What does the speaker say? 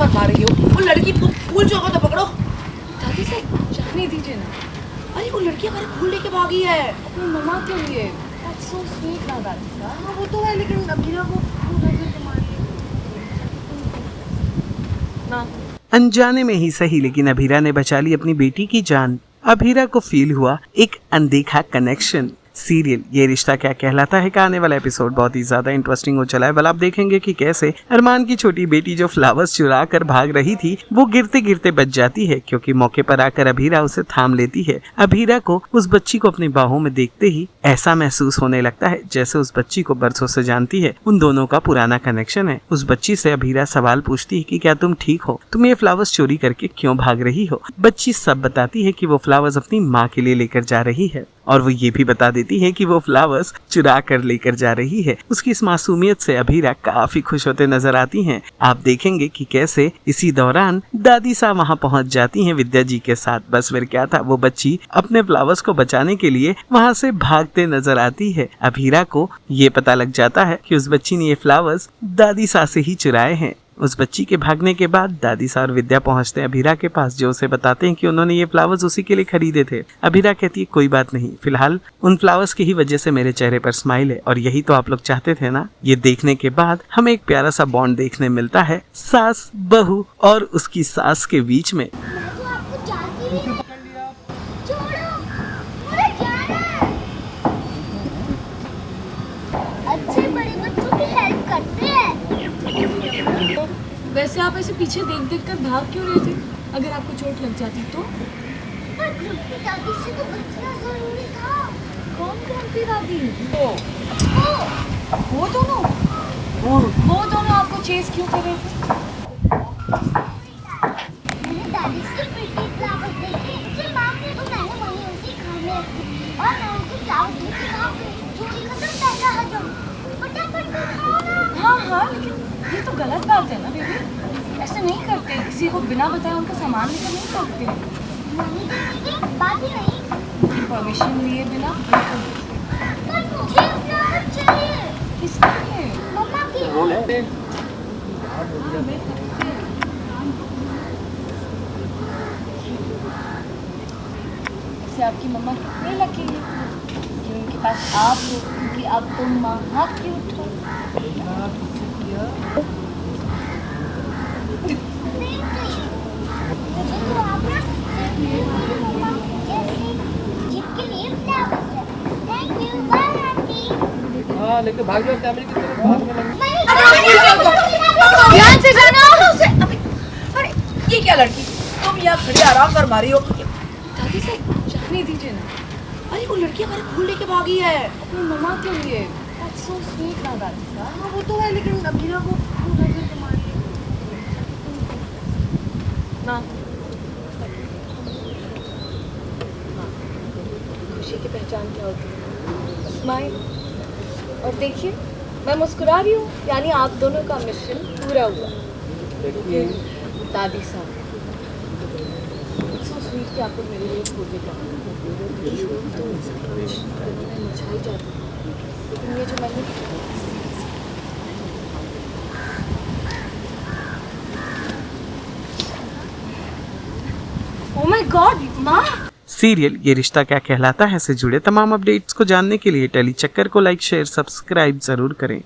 फरमा रही हो? वो लड़की फूल जो होगा तो पकड़ो। दादी साहब जाने दीजिए ना। अरे वो लड़की हमारे फूल लेके भागी है अपनी मम्मा के लिए। That's so sweet ना दादी साहब। हाँ वो तो है, लेकिन अभीरा को फूल नजर के मारी ना। अनजाने में ही सही, लेकिन अभीरा ने बचा ली अपनी बेटी की जान। अभीरा को फील हुआ एक अनदेखा कनेक्शन। सीरियल ये रिश्ता क्या कहलाता है का आने वाला एपिसोड बहुत ही ज्यादा इंटरेस्टिंग हो चला है। बल आप देखेंगे कि कैसे अरमान की छोटी बेटी जो फ्लावर्स चुरा कर भाग रही थी वो गिरते गिरते बच जाती है, क्योंकि मौके पर आकर अभीरा उसे थाम लेती है। अभीरा को उस बच्ची को अपनी बाहों में देखते ही ऐसा महसूस होने लगता है जैसे उस बच्ची को बरसों से जानती है। उन दोनों का पुराना कनेक्शन है। उस बच्ची से अभीरा सवाल पूछती है कि क्या तुम ठीक हो, तुम ये फ्लावर्स चोरी करके क्यों भाग रही हो। बच्ची सब बताती है कि वो फ्लावर्स अपनी माँ के लिए लेकर जा रही है, और वो ये भी बता देती है कि वो फ्लावर्स चुरा कर लेकर जा रही है। उसकी इस मासूमियत से अभीरा काफी खुश होते नजर आती हैं। आप देखेंगे कि कैसे इसी दौरान दादी साहब वहाँ पहुँच जाती हैं विद्या जी के साथ। बस फिर क्या था, वो बच्ची अपने फ्लावर्स को बचाने के लिए वहाँ से भागते नजर आती है। अभीरा को ये पता लग जाता है कि उस बच्ची ने ये फ्लावर्स दादी साहब से ही चुराए हैं। उस बच्ची के भागने के बाद दादी साहब और विद्या पहुंचते हैं अभीरा के पास, जो उसे बताते हैं कि उन्होंने ये फ्लावर्स उसी के लिए खरीदे थे। अभीरा कहती है कोई बात नहीं, फिलहाल उन फ्लावर्स की ही वजह से मेरे चेहरे पर स्माइल है, और यही तो आप लोग चाहते थे ना। ये देखने के बाद हमें एक प्यारा सा बॉन्ड देखने मिलता है सास बहू और उसकी सास के बीच में। वैसे आप ऐसे पीछे देख देख कर भाग क्यों रहे थे? अगर आपको चोट लग जाती तो? दादी से तो बचना जरूरी था। कौन थी दादी? वो वो दोनों आपको चेस क्यों कर रहे थे? मैंने दादी से प्रीटी फ्लावर्स देखे, उसे माँ ने तो मैंने वहीं उसी खाने रखी, और मैं उनके फ्लावर्स लेके भाग गई। चोरी खत्म, पैसा हजम, फटाफट से खाओ ना। हाँ लेकिन ये तो गलत बात है ना बेबी। ऐसे नहीं करते, किसी को बिना बताए उनका सामान लेकर नहीं करते। नहीं देंगे, बात ही नहीं। परमिशन लिए बिना। पर मुझे फ्लावर्स चाहिए। किसके लिए? मम्मा की। ऐसे आपकी मम्मा कितनी लकी है कि उनके पास आप हो, क्योंकि आप तो महा क्यूट हो। लेके भाग जाओ कैमरे की तरफ, भागने लगी। ध्यान से जाना। अरे ये क्या लड़की, तुम यहाँ खड़ी आराम फरमा रही हो? दादी साहब जाने दीजिए ना। अरे वो लड़की हमारे फूल लेके भागी है अपनी मम्मा के लिए। That's so sweet ना दादी साहब। हाँ वो तो है, लेकिन अभीरा को फूल नजर के मारी ना। खुशी की पहचान क्या होती है? स्माइल। और देखिए मैं मुस्कुरा रही हूँ, यानी आप दोनों का मिशन पूरा हुआ। दादी साहब सो स्वीट कि आपको मेरे लिए फूल लेकर मुझाई जाती, लेकिन ये जो मैंने ओह माय गॉड माँ। सीरियल ये रिश्ता क्या कहलाता है से जुड़े तमाम अपडेट्स को जानने के लिए टेली चक्कर को लाइक शेयर सब्सक्राइब जरूर करें।